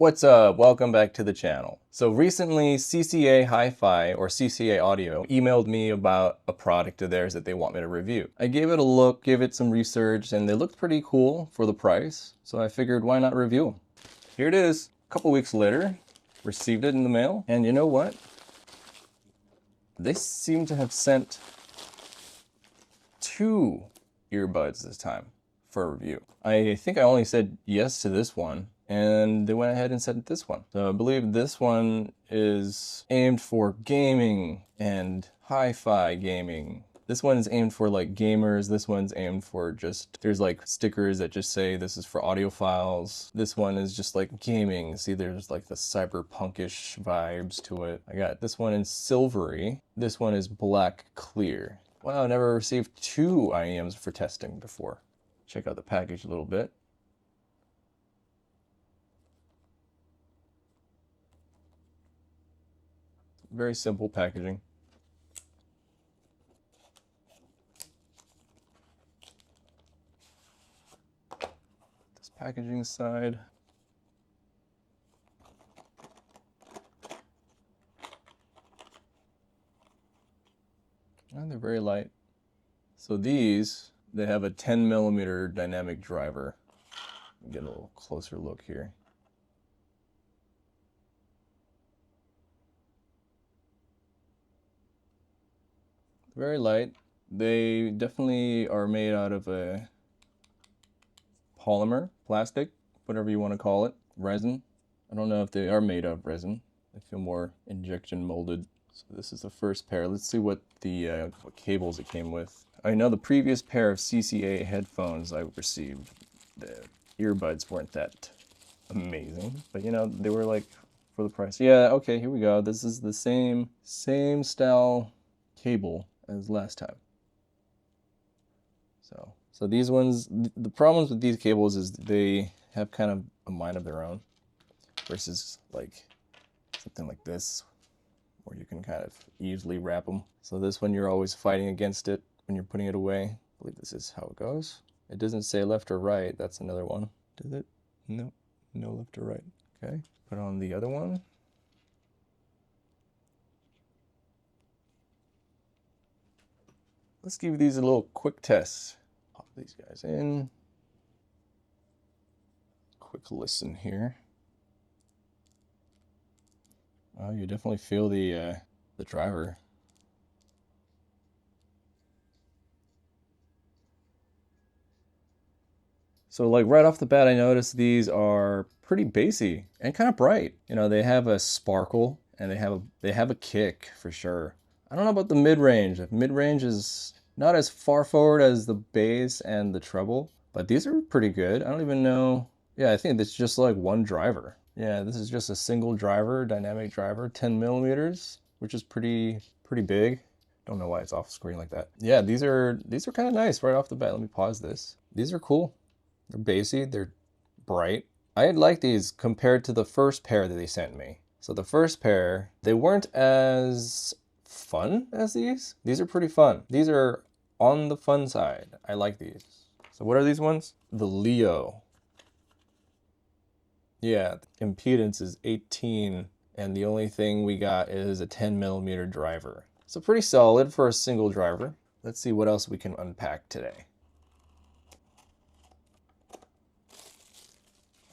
What's up? Welcome back to the channel. So recently CCA Hi-Fi or CCA Audio emailed me about a product of theirs that they want me to review. I gave it a look, gave it some research, and they looked pretty cool for the price. So I figured why not review them? Here it is. A couple weeks later, received it in the mail. And you know what? They seem to have sent 2 earbuds this time for a review. I think I only said yes to this one, and they went ahead and sent this one. So I believe this one is aimed for gaming and hi-fi gaming. This one is aimed for like gamers. This one's aimed for just, there's like stickers that just say this is for audiophiles. This one is just like gaming. See, there's like the cyberpunkish vibes to it. I got this one in silvery. This one is black clear. Wow, I never received 2 IEMs for testing before. Check out the package a little bit. Very simple packaging. This packaging side. And they're very light. So these, they have a 10mm dynamic driver. Get a little closer look here. Very light. They definitely are made out of a polymer, plastic, whatever you want to call it, resin. I don't know if they are made of resin. They feel more injection molded. So this is the first pair. Let's see what the what cables it came with. I know the previous pair of CCA headphones I received, the earbuds weren't that amazing, but you know, they were like for the price. Yeah, okay, here we go. This is the same style cable as last time. So these ones, the problems with these cables is they have kind of a mind of their own versus like something like this where you can kind of easily wrap them. So this one you're always fighting against it when you're putting it away. I believe this is how it goes. It doesn't say left or right. That's another one. Does it? No, no left or right. Okay, put on the other one. Let's give these a little quick test. Pop these guys in. Quick listen here. Oh, you definitely feel the driver. So like right off the bat, I noticed these are pretty bassy and kind of bright. You know, they have a sparkle and they have a kick for sure. I don't know about the mid-range. Mid-range is not as far forward as the bass and the treble, but these are pretty good. I don't even know. Yeah, I think it's just like one driver. Yeah, this is just a single driver, dynamic driver, 10mm, which is pretty big. Don't know why it's off screen like that. Yeah, these are kind of nice right off the bat. Let me pause this. These are cool. They're bassy, they're bright. I like these compared to the first pair that they sent me. So the first pair, they weren't as fun as these. These are pretty fun. These are on the fun side. I like these. So what are these ones? The Leo. Yeah, the impedance is 18 and the only thing we got is a 10mm driver. So pretty solid for a single driver. Let's see what else we can unpack today.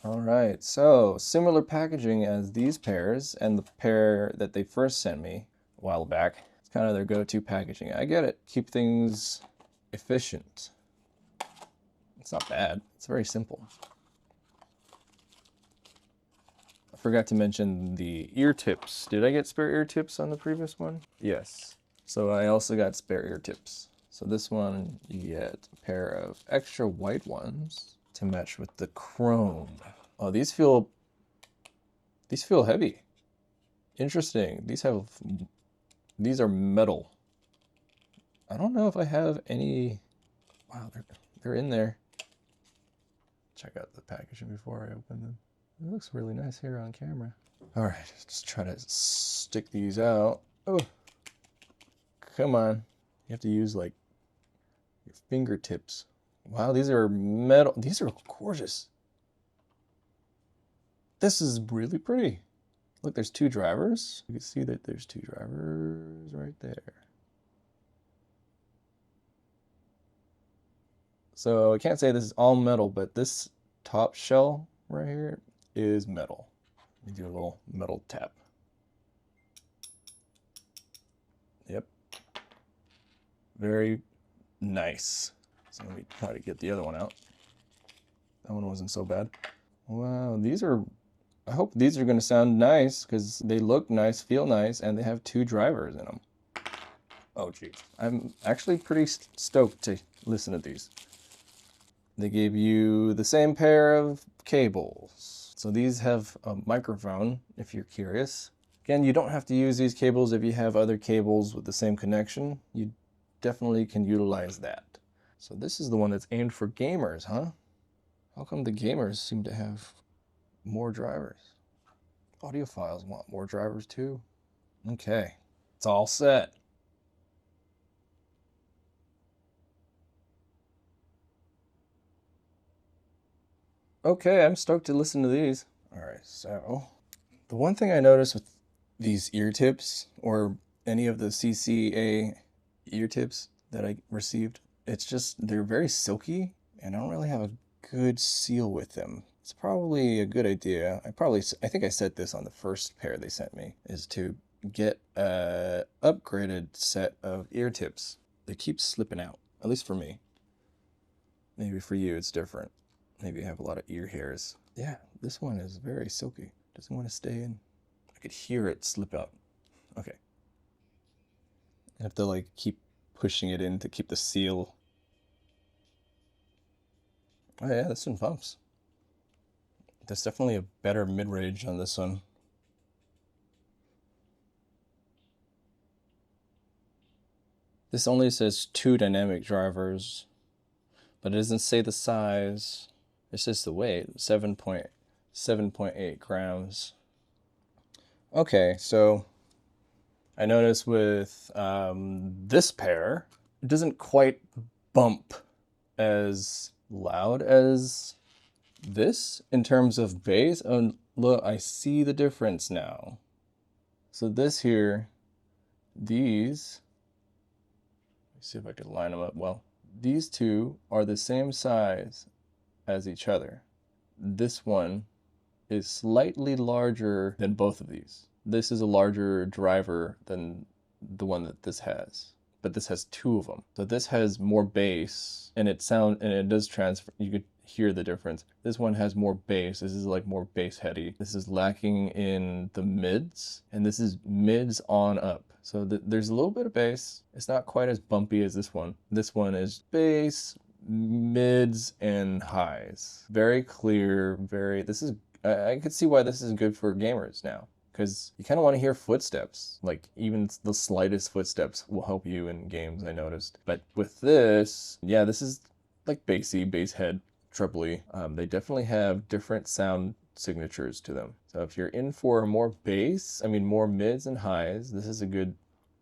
All right, so similar packaging as these pairs and the pair that they first sent me a while back. It's kind of their go-to packaging. I get it. Keep things efficient. It's not bad. It's very simple. I forgot to mention the ear tips. Did I get spare ear tips on the previous one? Yes. So I also got spare ear tips. So this one, you get a pair of extra white ones to match with the chrome. Oh, these feel heavy. Interesting. These are metal. I don't know if I have any. Wow, they're in there. Check out the packaging before I open them. It looks really nice here on camera. All right, just try to stick these out. Oh, come on. You have to use like your fingertips. Wow, these are metal. These are gorgeous. This is really pretty. Look, there's 2 drivers. You can see that there's 2 drivers right there. So I can't say this is all metal, but this top shell right here is metal. Let me do a little metal tap. Yep. Very nice. So let me try to get the other one out. That one wasn't so bad. Wow, these are, I hope these are going to sound nice because they look nice, feel nice, and they have 2 drivers in them. Oh, geez. I'm actually pretty stoked to listen to these. They gave you the same pair of cables. So these have a microphone, if you're curious. Again, you don't have to use these cables if you have other cables with the same connection. You definitely can utilize that. So this is the one that's aimed for gamers, huh? How come the gamers seem to have more drivers? Audiophiles want more drivers too. Okay, it's all set. Okay, I'm stoked to listen to these. All right, so the one thing I noticed with these ear tips or any of the CCA ear tips that I received, it's just they're very silky and I don't really have a good seal with them. It's probably a good idea. I think I said this on the first pair they sent me, is to get a upgraded set of ear tips. They keep slipping out, at least for me. Maybe for you it's different. Maybe you have a lot of ear hairs. Yeah, this one is very silky. Doesn't want to stay in. I could hear it slip out. Okay. I have to like keep pushing it in to keep the seal. Oh yeah, this one bumps. There's definitely a better mid-range on this one. This only says 2 dynamic drivers, but it doesn't say the size. It says the weight, 7.8 grams. Okay, so I noticed with this pair, it doesn't quite bump as loud as this in terms of bass. Oh, look, I see the difference now. So this here, these, let me see if I can line them up well. These 2 are the same size as each other. This one is slightly larger than both of these. This is a larger driver than the one that this has, but this has 2 of them. So this has more bass and it does transfer. You could hear the difference. This one has more bass. This is like more bass heady. This is lacking in the mids, and this is mids on up. So there's a little bit of bass. It's not quite as bumpy as this one. This one is bass, mids, and highs. Very clear, I could see why this is good for gamers now, because you kind of want to hear footsteps. Like even the slightest footsteps will help you in games, I noticed. But with this, yeah, this is like bassy, bass head, trebly. They definitely have different sound signatures to them. So if you're in for more bass, more mids and highs, this is a good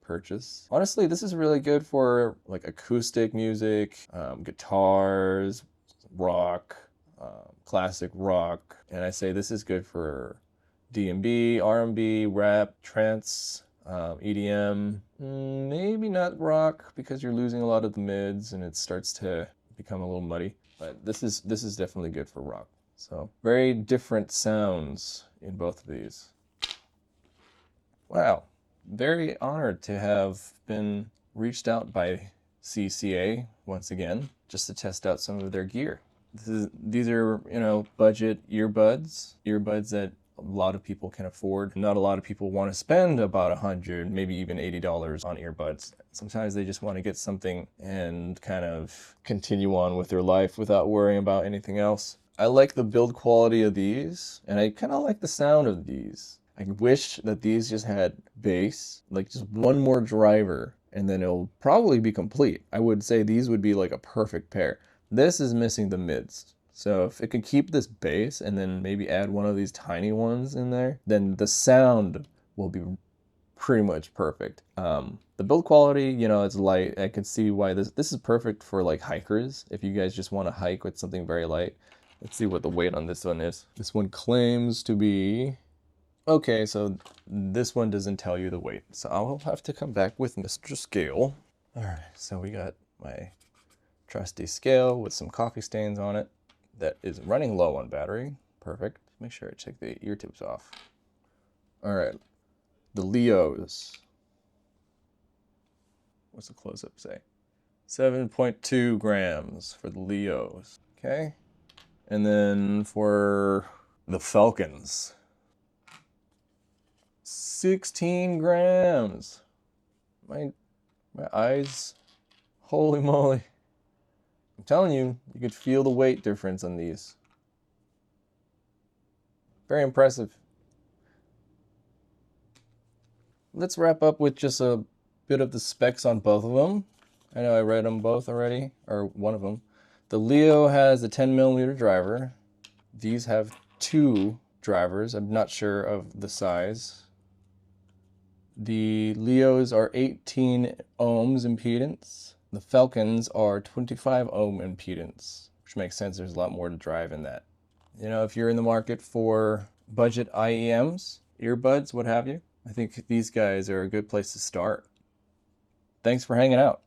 purchase. Honestly, this is really good for like acoustic music, guitars, rock, classic rock. And I say this is good for D&B, R&B, rap, trance, EDM, maybe not rock because you're losing a lot of the mids and it starts to become a little muddy. But this is definitely good for rock. So very different sounds in both of these. Wow, very honored to have been reached out by CCA once again, just to test out some of their gear. These are, budget earbuds that a lot of people can afford. Not a lot of people want to spend about $100, maybe even $80 on earbuds. Sometimes they just want to get something and kind of continue on with their life without worrying about anything else. I like the build quality of these, and I kind of like the sound of these. I wish that these just had bass, like just one more driver, and then it'll probably be complete. I would say these would be like a perfect pair. This is missing the mids. So if it could keep this bass and then maybe add one of these tiny ones in there, then the sound will be pretty much perfect. The build quality, it's light. I can see why this is perfect for like hikers. If you guys just want to hike with something very light, Let's see what the weight on this one is. This one claims to be... Okay, so this one doesn't tell you the weight. So I'll have to come back with Mr. Scale. All right, so we got my trusty scale with some coffee stains on it that is running low on battery. Perfect. Make sure I check the ear tips off. All right, the Leos. What's the close-up say? 7.2 grams for the Leos. Okay. And then for the Falcons, 16 grams. My eyes, holy moly. I'm telling you, you could feel the weight difference on these. Very impressive. Let's wrap up with just a bit of the specs on both of them. I know I read them both already, or one of them. The Leo has a 10mm driver. These have 2 drivers. I'm not sure of the size. The Leos are 18 ohms impedance. The Falcons are 25 ohm impedance, which makes sense. There's a lot more to drive in that. You know, if you're in the market for budget IEMs, earbuds, what have you, I think these guys are a good place to start. Thanks for hanging out.